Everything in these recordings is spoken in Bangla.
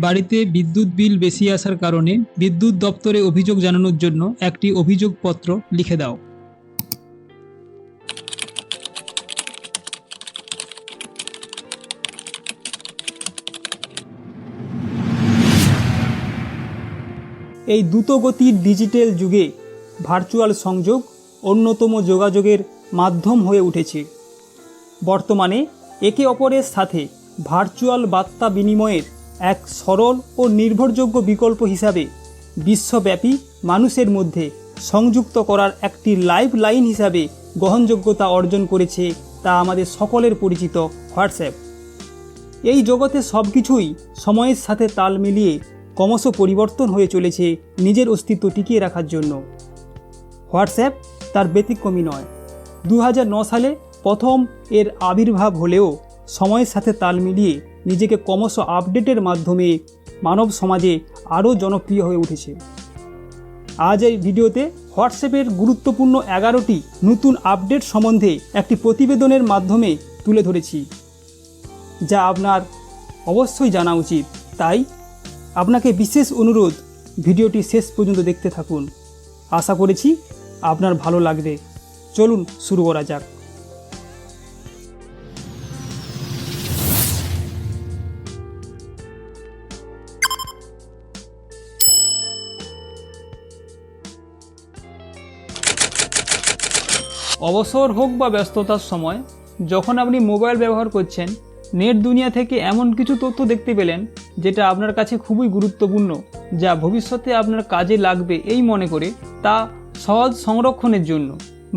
বাড়িতে বিদ্যুৎ বিল বেশি আসার কারণে বিদ্যুৎ দপ্তরে অভিযোগ জানানোর জন্য একটি অভিযোগপত্র লিখে দাও। এই দ্রুতগতির ডিজিটাল যুগে ভার্চুয়াল সংযোগ অন্যতম যোগাযোগের মাধ্যম হয়ে উঠেছে। বর্তমানে একে অপরের সাথে ভার্চুয়াল বার্তা বিনিময়ের এক সরল ও নির্ভরযোগ্য বিকল্প হিসাবে বিশ্বব্যাপী মানুষের মধ্যে সংযুক্ত করার একটি লাইফ লাইন হিসাবে গ্রহণযোগ্যতা অর্জন করেছে, তা আমাদের সকলের পরিচিত হোয়াটসঅ্যাপ। এই জগতে সব কিছুই সময়ের সাথে তাল মিলিয়ে ক্রমশ পরিবর্তন হয়ে চলেছে নিজের অস্তিত্ব টিকিয়ে রাখার জন্য। হোয়াটসঅ্যাপ তার ব্যতিক্রমী নয়। 2009 সালে প্রথম এর আবির্ভাব হলেও সময়ের সাথে তাল মিলিয়ে নিজেকে ক্রমশ আপডেটের মাধ্যমে মানব সমাজে আরও জনপ্রিয় হয়ে উঠেছে। আজ এই ভিডিওতে হোয়াটসঅ্যাপের গুরুত্বপূর্ণ 11টি নতুন আপডেট সম্বন্ধে একটি প্রতিবেদনের মাধ্যমে তুলে ধরেছি, যা আপনার অবশ্যই জানা উচিত। তাই আপনাকে বিশেষ অনুরোধ, ভিডিওটি শেষ পর্যন্ত দেখতে থাকুন। আশা করেছি আপনার ভালো লাগবে। চলুন শুরু করা যাক। অবসর হোক বা ব্যস্ততার সময় যখন আপনি মোবাইল ব্যবহার করছেন, নেট দুনিয়া থেকে এমন কিছু তথ্য দেখতে পেলেন যেটা আপনার কাছে খুবই গুরুত্বপূর্ণ, যা ভবিষ্যতে আপনার কাজে লাগবে এই মনে করে তা সহজ সংরক্ষণের জন্য,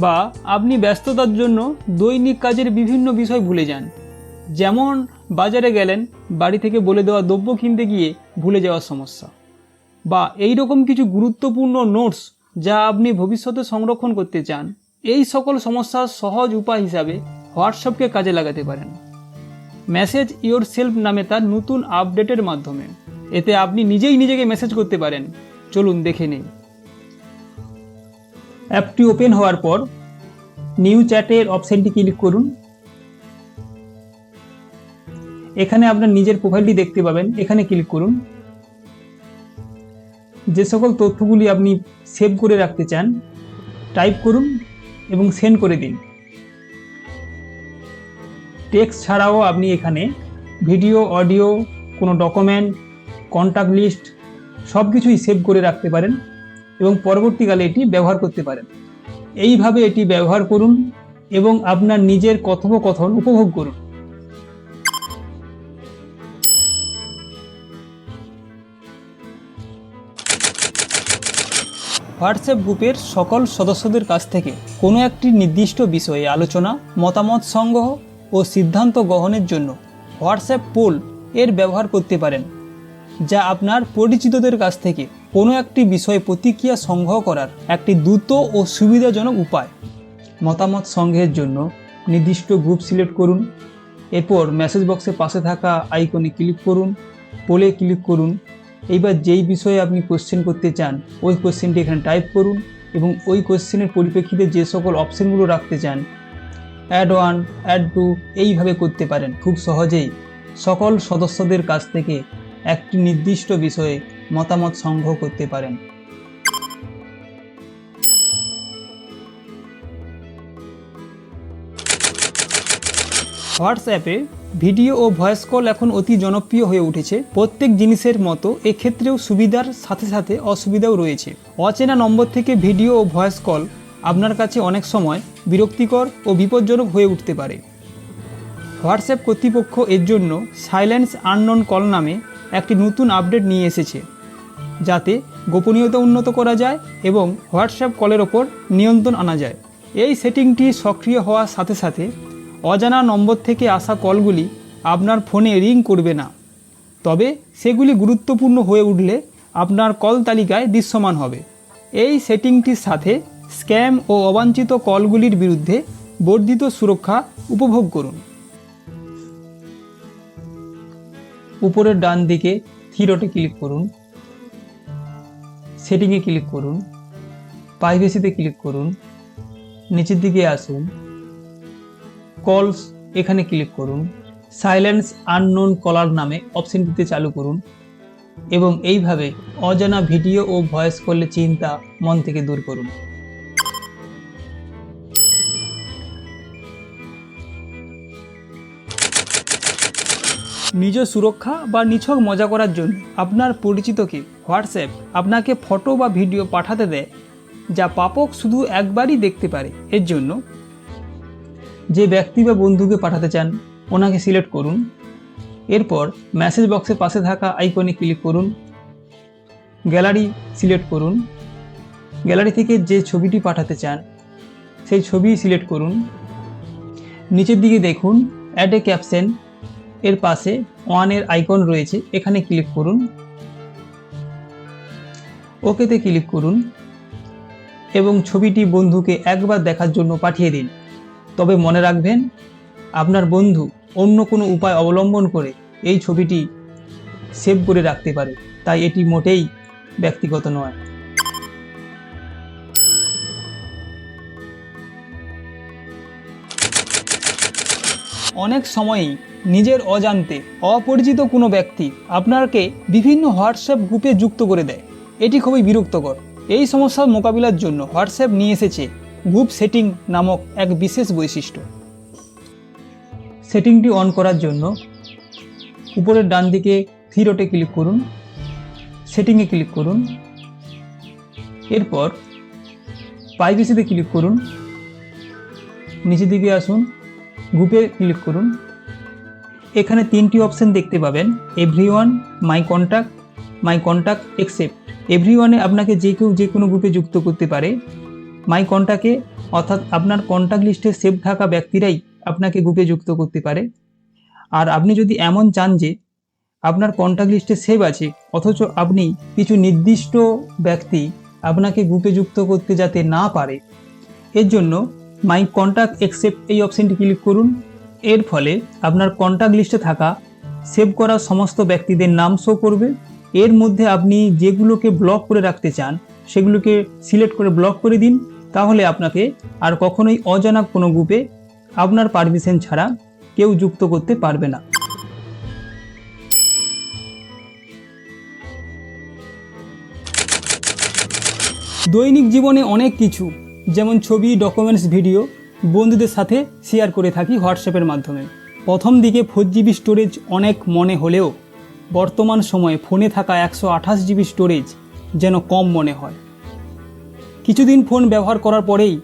বা আপনি ব্যস্ততার জন্য দৈনিক কাজের বিভিন্ন বিষয় ভুলে যান। যেমন বাজারে গেলেন, বাড়ি থেকে বলে দেওয়া দ্রব্য কিনতে গিয়ে ভুলে যাওয়ার সমস্যা, বা এই রকম কিছু গুরুত্বপূর্ণ নোটস যা আপনি ভবিষ্যতে সংরক্ষণ করতে চান। এই সকল সমস্যার সহজ উপায় হিসাবে হোয়াটসঅ্যাপকে কাজে লাগাতে পারেন মেসেজ ইয়োর সেলফ নামে তার নতুন আপডেটের মাধ্যমে। এতে আপনি নিজেই নিজেকে মেসেজ করতে পারেন। চলুন দেখে নিই। অ্যাপটি ওপেন হওয়ার পর নিউ চ্যাটের অপশনটি ক্লিক করুন। এখানে আপনার নিজের প্রোফাইলটি দেখতে পাবেন, এখানে ক্লিক করুন। যে সকল তথ্যগুলি আপনি সেভ করে রাখতে চান টাইপ করুন এবং সেন্ড করে দিন। টেক্সট ছাড়াও আপনি এখানে ভিডিও, অডিও, কোনো ডকুমেন্ট, কন্ট্যাক্ট লিস্ট সব কিছুই সেভ করে রাখতে পারেন এবং পরবর্তীকালে এটি ব্যবহার করতে পারেন। এইভাবে এটি ব্যবহার করুন এবং আপনার নিজের কথোপকথন উপভোগ করুন। হোয়াটসঅ্যাপ গ্রুপের সকল সদস্যদের কাছ থেকে কোনো একটি নির্দিষ্ট বিষয়ে আলোচনা, মতামত সংগ্রহ ও সিদ্ধান্ত গ্রহণের জন্য হোয়াটসঅ্যাপ পোল এর ব্যবহার করতে পারেন, যা আপনার পরিচিতদের কাছ থেকে কোনো একটি বিষয়ে প্রতিক্রিয়া সংগ্রহ করার একটি দ্রুত ও সুবিধাজনক উপায়। মতামত সংগ্রহের জন্য নির্দিষ্ট গ্রুপ সিলেক্ট করুন। এরপর মেসেজ বক্সের পাশে থাকা আইকনে ক্লিক করুন, পোলে ক্লিক করুন। এইবার যেই বিষয়ে আপনি কোশ্চেন করতে চান ওই কোশ্চেনটি এখানে টাইপ করুন এবং ওই কোশ্চেনের পরিপ্রেক্ষিতে যে সকল অপশনগুলো রাখতে চান, অ্যাড 1, অ্যাড 2 এইভাবে করতে পারেন। খুব সহজেই সকল সদস্যদের কাছ থেকে একটি নির্দিষ্ট বিষয়ে মতামত সংগ্রহ করতে পারেন। হোয়াটসঅ্যাপে ভিডিও ও ভয়েস কল এখন অতি জনপ্রিয় হয়ে উঠেছে। প্রত্যেক জিনিসের মতো এক্ষেত্রেও সুবিধার সাথে সাথে অসুবিধাও রয়েছে। অচেনা নম্বর থেকে ভিডিও ও ভয়েস কল আপনার কাছে অনেক সময় বিরক্তিকর ও বিপজ্জনক হয়ে উঠতে পারে। হোয়াটসঅ্যাপ কর্তৃপক্ষ এর জন্য সাইলেন্স আননোন কল নামে একটি নতুন আপডেট নিয়ে এসেছে, যাতে গোপনীয়তা উন্নত করা যায় এবং হোয়াটসঅ্যাপ কলের ওপর নিয়ন্ত্রণ আনা যায়। এই সেটিংটি সক্রিয় হওয়ার সাথে সাথে অজানা নম্বর থেকে আসা কলগুলি আপনার ফোনে রিং করবে না, তবে সেগুলি গুরুত্বপূর্ণ হয়ে উঠলে আপনার কল তালিকায় দৃশ্যমান হবে। এই সেটিংটির সাথে স্ক্যাম ও অবাঞ্ছিত কলগুলির বিরুদ্ধে বর্ধিত সুরক্ষা উপভোগ করুন। উপরের ডান দিকে থ্রি ডটে ক্লিক করুন, সেটিংয়ে ক্লিক করুন, প্রাইভেসিতে ক্লিক করুন, নিচের দিকে আসুন, কলস এখানে ক্লিক করুন, সাইলেন্স আননোন কলার নামে অপশনটিতে চালু করুন। এবং এইভাবে অজানা ভিডিও ও ভয়েস কলের চিন্তা মন থেকে দূর করুন। নিজ সুরক্ষা বা নিছক মজা করার জন্য আপনার পরিচিতকে হোয়াটসঅ্যাপ আপনাকে ফটো বা ভিডিও পাঠাতে দেয়, যা পাঠক শুধু একবারই দেখতে পারে। এর জন্য যে ব্যক্তি বা বন্ধুকে পাঠাতে চান ওনাকে সিলেক্ট করুন। এরপর মেসেজ বক্সের পাশে থাকা আইকনে ক্লিক করুন, গ্যালারি সিলেক্ট করুন। গ্যালারি থেকে যে ছবিটি পাঠাতে চান সেই ছবি সিলেক্ট করুন। নিচের দিকে দেখুন অ্যাড এ ক্যাপশন, এর পাশে ওয়ানের আইকন রয়েছে, এখানে ক্লিক করুন। ওকেতে ক্লিক করুন এবং ছবিটি বন্ধুকে একবার দেখার জন্য পাঠিয়ে দিন। তবে মনে রাখবেন, আপনার বন্ধু অন্য কোনো উপায় অবলম্বন করে এই ছবিটি সেভ করে রাখতে পারে, তাই এটি মোটেই ব্যক্তিগত নয়। অনেক সময়ই নিজের অজান্তে অপরিচিত কোনো ব্যক্তি আপনাকে বিভিন্ন হোয়াটসঅ্যাপ গ্রুপে যুক্ত করে দেয়। এটি খুবই বিরক্তকর। এই সমস্যার মোকাবিলার জন্য হোয়াটসঅ্যাপ নিয়ে এসেছে গ্রুপ সেটিং নামক এক বিশেষ বৈশিষ্ট্য। সেটিংটি অন করার জন্য উপরের ডান দিকে থ্রি ডটে ক্লিক করুন, সেটিংয়ে ক্লিক করুন। এরপর প্রাইভেসিতে ক্লিক করুন, নিচের দিকে আসুন, গ্রুপে ক্লিক করুন। এখানে তিনটি অপশন দেখতে পাবেন, এভরিওয়ান, মাই কন্ট্যাক্ট, এক্সেপ্ট। এভরিওয়ানে আপনাকে যে কেউ যে কোনো গ্রুপে যুক্ত করতে পারে। মাই কন্ট্যাক্টে অর্থাৎ আপনার কন্ট্যাক্ট লিস্টে সেভ থাকা ব্যক্তিরাই আপনাকে গ্রুপে যুক্ত করতে পারে। আর আপনি যদি এমন চান যে আপনার কন্ট্যাক্ট লিস্টে সেভ আছে অথচ আপনি কিছু নির্দিষ্ট ব্যক্তি আপনাকে গ্রুপে যুক্ত করতে যাতে না পারে, এর জন্য মাই কন্ট্যাক্ট এক্সেপ্ট এই অপশনটি ক্লিক করুন। এর ফলে আপনার কন্ট্যাক্ট লিস্টে থাকা সেভ করা সমস্ত ব্যক্তিদের নাম শো করবে। এর মধ্যে আপনি যেগুলোকে ব্লক করে রাখতে চান সেগুলোকে সিলেক্ট করে ব্লক করে দিন, তাহলে আপনাকে আর কখনোই অজানা কোনো গ্রুপে আপনার পারমিশন ছাড়া কেউ যুক্ত করতে পারবে না। দৈনিক জীবনে অনেক কিছু, যেমন ছবি, ডকুমেন্টস, ভিডিও বন্ধুদের সাথে শেয়ার করে থাকি হোয়াটসঅ্যাপের মাধ্যমে। প্রথম দিকে 4 জিবি স্টোরেজ অনেক মনে হলেও বর্তমান সময়ে ফোনে থাকা 128 জিবি স্টোরেজ যেন কম মনে হয়। কিছুদিন ফোন ব্যবহার করার পরেই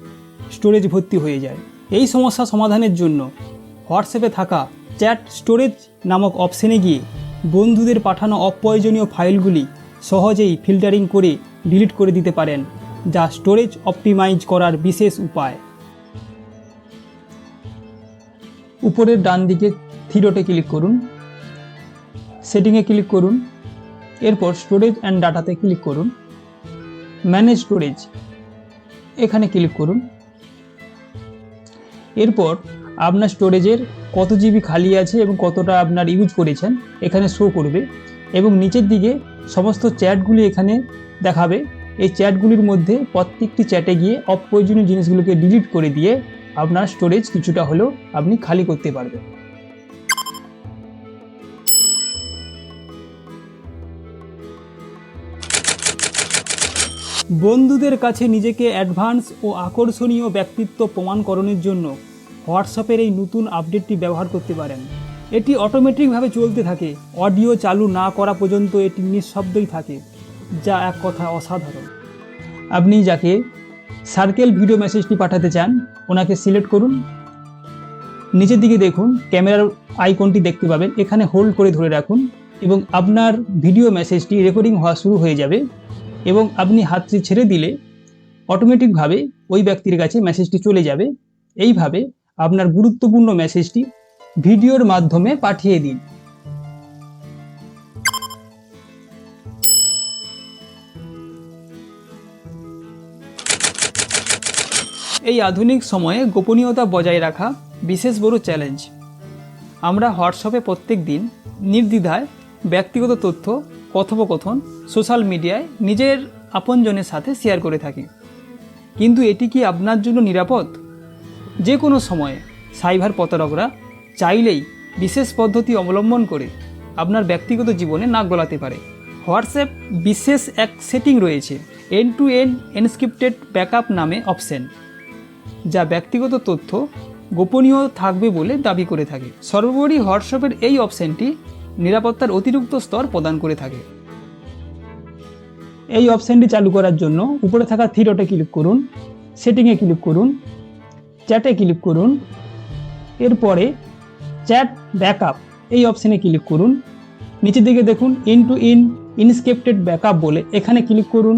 স্টোরেজ ভর্তি হয়ে যায়। এই সমস্যা সমাধানের জন্য হোয়াটসঅ্যাপে থাকা চ্যাট স্টোরেজ নামক অপশনে গিয়ে বন্ধুদের পাঠানো অপ্রয়োজনীয় ফাইলগুলি সহজেই ফিল্টারিং করে ডিলিট করে দিতে পারেন, যা স্টোরেজ অপটিমাইজ করার বিশেষ উপায়। উপরের ডান দিকে থ্রি ডটে ক্লিক করুন, সেটিংয়ে ক্লিক করুন। এরপর স্টোরেজ অ্যান্ড ডাটাতে ক্লিক করুন। ম্যানেজ স্টোরেজ এখানে ক্লিক করুন। এরপর আপনার স্টোরেজের কত জিবি খালি আছে এবং কতটা আপনার ইউজ করেছেন এখানে শো করবে এবং নিচের দিকে সমস্ত চ্যাটগুলি এখানে দেখাবে। এই চ্যাটগুলির মধ্যে প্রত্যেকটি চ্যাটে গিয়ে অপ্রয়োজনীয় জিনিসগুলোকে ডিলিট করে দিয়ে আপনার স্টোরেজ কিছুটা হলেও আপনি খালি করতে পারবেন। বন্ধুদের কাছে নিজেকে অ্যাডভান্স ও আকর্ষণীয় ব্যক্তিত্ব প্রমাণকরণের জন্য হোয়াটসঅ্যাপের এই নতুন আপডেটটি ব্যবহার করতে পারেন। এটি অটোমেটিকভাবে চলতে থাকে, অডিও চালু না করা পর্যন্ত এটি নিঃশব্দই থাকে, যা এক কথা অসাধারণ। আপনি যাকে সার্কেল ভিডিও মেসেজটি পাঠাতে চান ওনাকে সিলেক্ট করুন। নিচের দিকে দেখুন ক্যামেরার আইকনটি দেখতে পাবেন, এখানে হোল্ড করে ধরে রাখুন এবং আপনার ভিডিও মেসেজটি রেকর্ডিং হওয়া শুরু হয়ে যাবে এবং আপনি হাতটি ছেড়ে দিলে অটোমেটিকভাবে ওই ব্যক্তির কাছে মেসেজটি চলে যাবে। এইভাবে আপনার গুরুত্বপূর্ণ মেসেজটি ভিডিওর মাধ্যমে পাঠিয়ে দিন। এই আধুনিক সময়ে গোপনীয়তা বজায় রাখা বিশেষ বড় চ্যালেঞ্জ। আমরা হোয়াটসঅ্যাপে প্রত্যেক দিন নির্দ্বিধায় ব্যক্তিগত তথ্য, কথোপকথন সোশ্যাল মিডিয়ায় নিজের আপনজনের সাথে শেয়ার করে থাকি, কিন্তু এটি কি আপনার জন্য নিরাপদ? যে কোনো সময়ে সাইবার প্রতারকরা চাইলেই বিশেষ পদ্ধতি অবলম্বন করে আপনার ব্যক্তিগত জীবনে নাক গলাতে পারে। হোয়াটসঅ্যাপ বিশেষ এক সেটিং রয়েছে, end to end encrypted backup নামে অপশন, যা ব্যক্তিগত তথ্য গোপনীয় থাকবে বলে দাবি করে থাকে। সর্বোপরি হোয়াটসঅ্যাপের এই অপশনটি নিরাপত্তার অতিরিক্ত স্তর প্রদান করে থাকে। এই অপশনটি চালু করার জন্য উপরে থাকা থ্রি ডটে ক্লিক করুন, সেটিংয়ে ক্লিক করুন, চ্যাটে ক্লিক করুন, এরপরে চ্যাট ব্যাকআপ এই অপশনে ক্লিক করুন। নিচের দিকে দেখুন end to end encrypted backup বলে, এখানে ক্লিক করুন,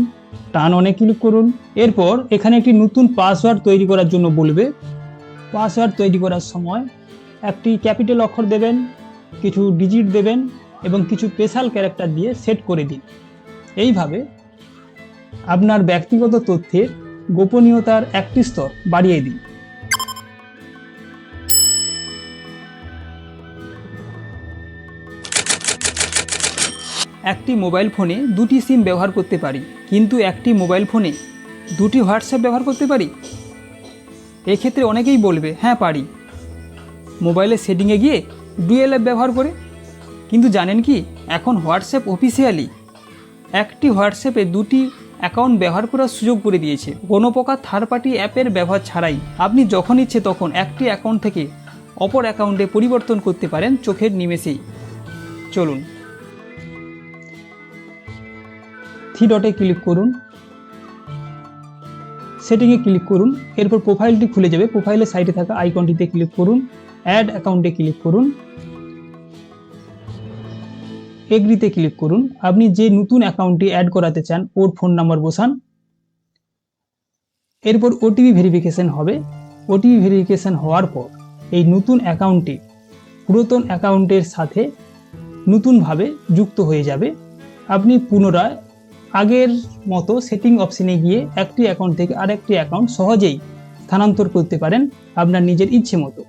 টার্ন অনে ক্লিক করুন। এরপর এখানে একটি নতুন পাসওয়ার্ড তৈরি করার জন্য বলবে। পাসওয়ার্ড তৈরি করার সময় একটি ক্যাপিটাল অক্ষর দেবেন, কিছু ডিজিট দেবেন এবং কিছু স্পেশাল ক্যারেক্টার দিয়ে সেট করে দিন। এইভাবে আপনার ব্যক্তিগত তথ্যের গোপনীয়তার একটি স্তর বাড়িয়ে দিন। একটি মোবাইল ফোনে দুটি সিম ব্যবহার করতে পারি, কিন্তু একটি মোবাইল ফোনে দুটি হোয়াটসঅ্যাপ ব্যবহার করতে পারি? এক্ষেত্রে অনেকেই বলবে হ্যাঁ পারি, মোবাইলের সেটিংয়ে গিয়ে ডুয়েল অ্যাপ ব্যবহার করে। কিন্তু জানেন কি, এখন হোয়াটসঅ্যাপ অফিসিয়ালি একটি হোয়াটসঅ্যাপে দুটি অ্যাকাউন্ট ব্যবহার করার সুযোগ করে দিয়েছে। কোনো প্রকার থার্ড পার্টি অ্যাপের ব্যবহার ছাড়াই আপনি যখন ইচ্ছে তখন একটি অ্যাকাউন্ট থেকে অপর অ্যাকাউন্টে পরিবর্তন করতে পারেন চোখের নিমেষেই। চলুন, থ্রি ডটে ক্লিক করুন, সেটিংয়ে ক্লিক করুন, এরপর প্রোফাইলটি খুলে যাবে। প্রোফাইলের সাইডে থাকা আইকনটিতে ক্লিক করুন, অ্যাড অ্যাকাউন্টে ক্লিক করুন, এগ্রিতে ক্লিক করুন। আপনি যে নতুন অ্যাকাউন্টটি অ্যাড করাতে চান ওর ফোন নাম্বার বসান। এরপর ওটিপি ভেরিফিকেশন হবে। ওটিপি ভেরিফিকেশন হওয়ার পর এই নতুন অ্যাকাউন্টটি পুরাতন অ্যাকাউন্টের সাথে নতুনভাবে যুক্ত হয়ে যাবে। আপনি পুনরায় আগের মতো সেটিং অপশনে গিয়ে একটি অ্যাকাউন্ট থেকে আরেকটি অ্যাকাউন্ট সহজেই স্থানান্তর করতে পারেন আপনার নিজের ইচ্ছে মতো।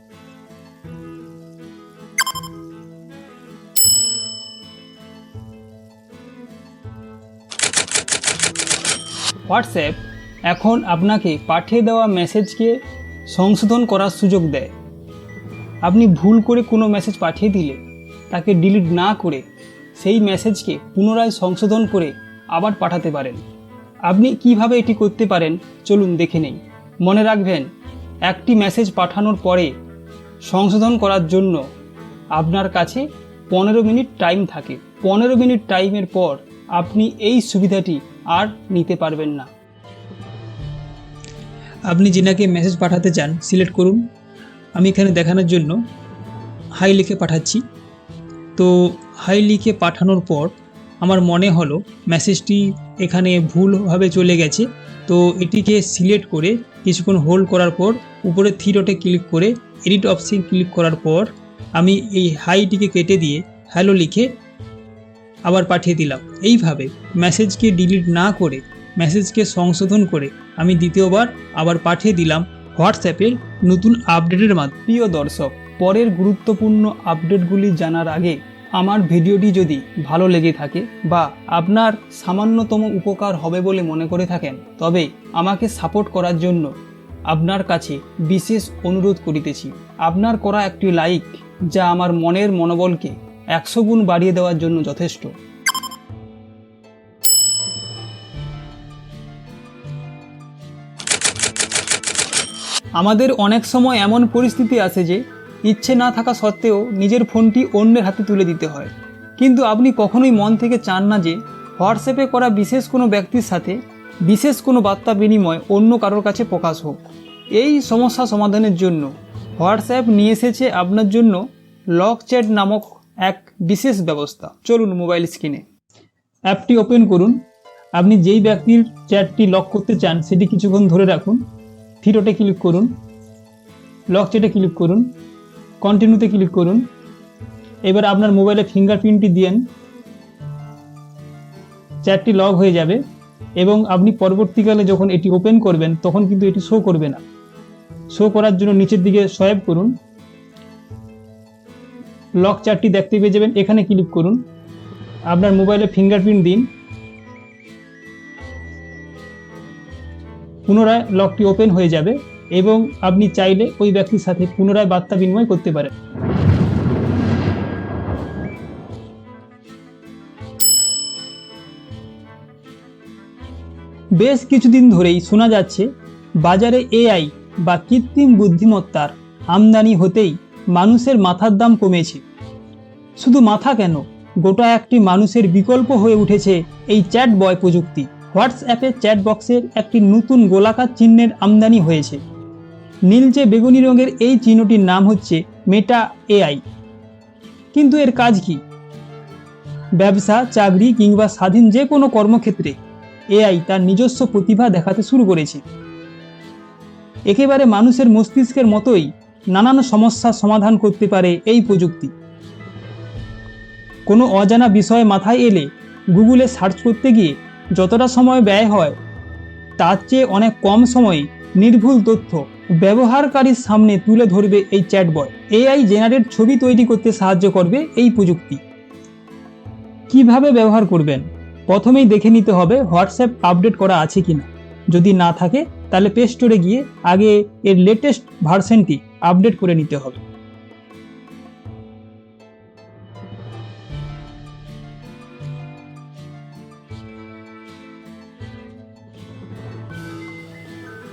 হোয়াটসঅ্যাপ এখন আপনাকে পাঠিয়ে দেওয়া মেসেজকে সংশোধন করার সুযোগ দেয়। আপনি ভুল করে কোনো মেসেজ পাঠিয়ে দিলে তাকে ডিলিট না করে সেই মেসেজকে পুনরায় সংশোধন করে আবার পাঠাতে পারেন। আপনি কিভাবে এটি করতে পারেন চলুন দেখে নেই। মনে রাখবেন, একটি মেসেজ পাঠানোর পরে সংশোধন করার জন্য আপনার কাছে 15 মিনিট টাইম থাকে। 15 মিনিট টাইমের পর আপনি এই সুবিধাটি আর নিতে পারবেন না। আপনি যেনাকে মেসেজ পাঠাতে চান সিলেক্ট করুন। আমি এখানে দেখানোর জন্য হাই লিখে পাঠাচ্ছি। তো হাই লিখে পাঠানোর পর আমার মনে হলো মেসেজটি এখানে ভুলভাবে চলে গেছে, তো এটিকে সিলেক্ট করে কিছুক্ষণ হোল্ড করার পর উপরে থ্রি ডটে ক্লিক করে এডিট অপশন ক্লিক করার পর আমি এই হাইটিকে কেটে দিয়ে হ্যালো লিখে আবার পাঠিয়ে দিলাম। এইভাবে মেসেজকে ডিলিট না করে মেসেজকে সংশোধন করে আমি দ্বিতীয়বার আবার পাঠিয়ে দিলাম হোয়াটসঅ্যাপের নতুন আপডেটের মাধ্যমে। প্রিয় দর্শক, পরের গুরুত্বপূর্ণ আপডেটগুলি জানার আগে আমার ভিডিওটি যদি ভালো লেগে থাকে বা আপনার সামান্যতম উপকার হবে বলে মনে করে থাকেন, তবে আমাকে সাপোর্ট করার জন্য আপনার কাছে বিশেষ অনুরোধ করিতেছি। আপনার করা একটি লাইক, যা আমার মনের মনোবলকে 100 গুণ বাড়িয়ে দেওয়ার জন্য যথেষ্ট। আমাদের অনেক সময় এমন পরিস্থিতি আসে যে ইচ্ছে না থাকা সত্ত্বেও নিজের ফোনটি অন্যের হাতে তুলে দিতে হয়। কিন্তু আপনি কখনোই মন থেকে চান না যে হোয়াটসঅ্যাপে করা বিশেষ কোনো ব্যক্তির সাথে বিশেষ কোনো বার্তা বিনিময় অন্য কারোর কাছে প্রকাশ হোক। এই সমস্যা সমাধানের জন্য হোয়াটসঅ্যাপ নিয়ে এসেছে আপনার জন্য লক চ্যাট নামক এক বিশেষ ব্যবস্থা। চলুন মোবাইল স্ক্রিনে অ্যাপটি ওপেন করুন। আপনি যেই ব্যক্তির চ্যাটটি লক করতে চান সেটি কিছুক্ষণ ধরে রাখুন। থ্রি ডটে ক্লিক করুন, লক চ্যাটে ক্লিক করুন, কন্টিনিউতে ক্লিক করুন। এবার আপনার মোবাইলে ফিঙ্গারপ্রিন্টটি দিন, চ্যাটটি লক হয়ে যাবে এবং আপনি পরবর্তীকালে যখন এটি ওপেন করবেন তখন কিন্তু এটি শো করবে না। শো করার জন্য নিচের দিকে সোয়াইপ করুন, লক চ্যাটটি দেখতে পেয়ে যাবেন। এখানে ক্লিক করুন, আপনার মোবাইলে ফিঙ্গারপ্রিন্ট দিন, পুনরায় লকটি ওপেন হয়ে যাবে এবং আপনি চাইলে ওই ব্যক্তির সাথে পুনরায় বার্তা বিনিময় করতে পারেন। বেশ কিছুদিন ধরেই শোনা যাচ্ছে বাজারে এআই বা কৃত্রিম বুদ্ধিমত্তার আমদানি হতেই মানুষের মাথার দাম কমেছে। শুধু মাথা কেন, গোটা একটি মানুষের বিকল্প হয়ে উঠেছে এই চ্যাট বয় প্রযুক্তি। হোয়াটসঅ্যাপের চ্যাট বক্সের একটি নতুন গোলাকার চিহ্নের আমদানি হয়েছে। নীলচে বেগুনি রঙের এই চিহ্নটির নাম হচ্ছে মেটা এআই। কিন্তু এর কাজ কি? ব্যবসা, চাকরি কিংবা স্বাধীন যে কোনো কর্মক্ষেত্রে এআই তার নিজস্ব প্রতিভা দেখাতে শুরু করেছে। একেবারে মানুষের মস্তিষ্কের মতোই নানান সমস্যার সমাধান করতে পারে এই প্রযুক্তি। কোনো অজানা বিষয় মাথায় এলে গুগলে সার্চ করতে গিয়ে যতটা সময় ব্যয় হয় তার চেয়ে অনেক কম সময়ে নির্ভুল তথ্য ব্যবহারকারীর সামনে তুলে ধরবে এই চ্যাটবট। এআই জেনারেট ছবি তৈরি করতে সাহায্য করবে এই প্রযুক্তি। কিভাবে ব্যবহার করবেন? প্রথমেই দেখে নিতে হবে হোয়াটসঅ্যাপ আপডেট করা আছে কিনা। যদি না থাকে তাহলে প্লে স্টোরে গিয়ে আগে এর লেটেস্ট ভার্সনটি আপডেট করে নিতে হবে।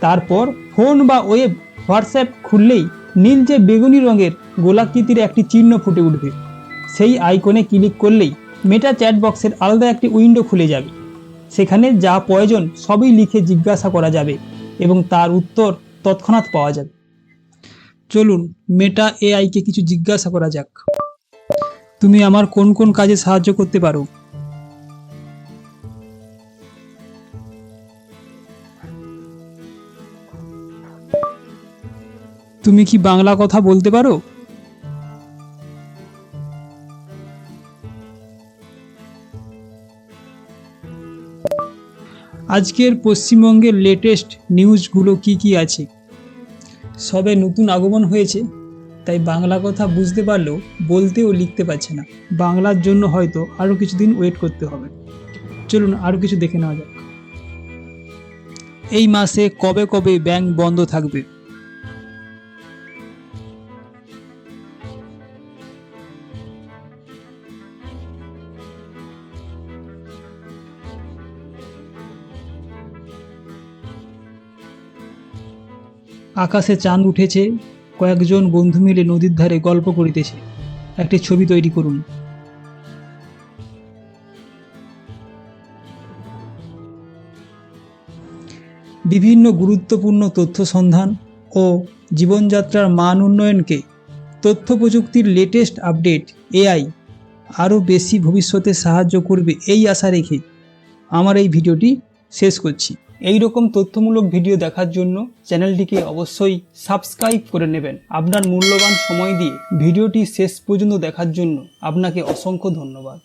তারপর ফোন বা ওয়েব হোয়াটসঅ্যাপ খুললেই নীলচে বেগুনি রঙের গোলাকৃতির একটি চিহ্ন ফুটে উঠবে। সেই আইকনে ক্লিক করলেই মেটা চ্যাট বক্সের আলাদা একটি উইন্ডো খুলে যাবে। সেখানে যা প্রয়োজন সবই লিখে জিজ্ঞাসা করা যাবে এবং তার উত্তর তৎক্ষণাৎ পাওয়া যাবে। চলুন মেটা এআইকে কিছু জিজ্ঞাসা করা যাক। তুমি আমার কোন কোন কাজে সাহায্য করতে পারো? তুমি কি বাংলা কথা বলতে পারো? আজকের পশ্চিমবঙ্গের লেটেস্ট নিউজগুলো কি কি আছে? সবে নতুন আগমন হয়েছে, তাই বাংলা কথা বুঝতে পারলেও বলতে ও লিখতে পারছে না। বাংলার জন্য হয়তো আরও কিছুদিন ওয়েট করতে হবে। চলুন আরও কিছু দেখে নেওয়া যাক। এই মাসে কবে কবে ব্যাংক বন্ধ থাকবে? আকাশে চাঁদ উঠেছে, কয়েকজন বন্ধু মিলে নদীর ধারে গল্প করিতেছে। একটি ছবি তৈরি করুন। বিভিন্ন গুরুত্বপূর্ণ তথ্য সন্ধান ও জীবনযাত্রার মান উন্নয়নকে তথ্য প্রযুক্তির লেটেস্ট আপডেট এআই আরও বেশি ভবিষ্যতে সাহায্য করবে এই আশা রেখে আমার এই ভিডিওটি শেষ করছি। এই রকম তথ্যমূলক ভিডিও দেখার জন্য চ্যানেলটিকে অবশ্যই সাবস্ক্রাইব করে নেবেন। আপনার মূল্যবান সময় দিয়ে ভিডিওটি শেষ পর্যন্ত দেখার জন্য আপনাকে অসংখ্য ধন্যবাদ।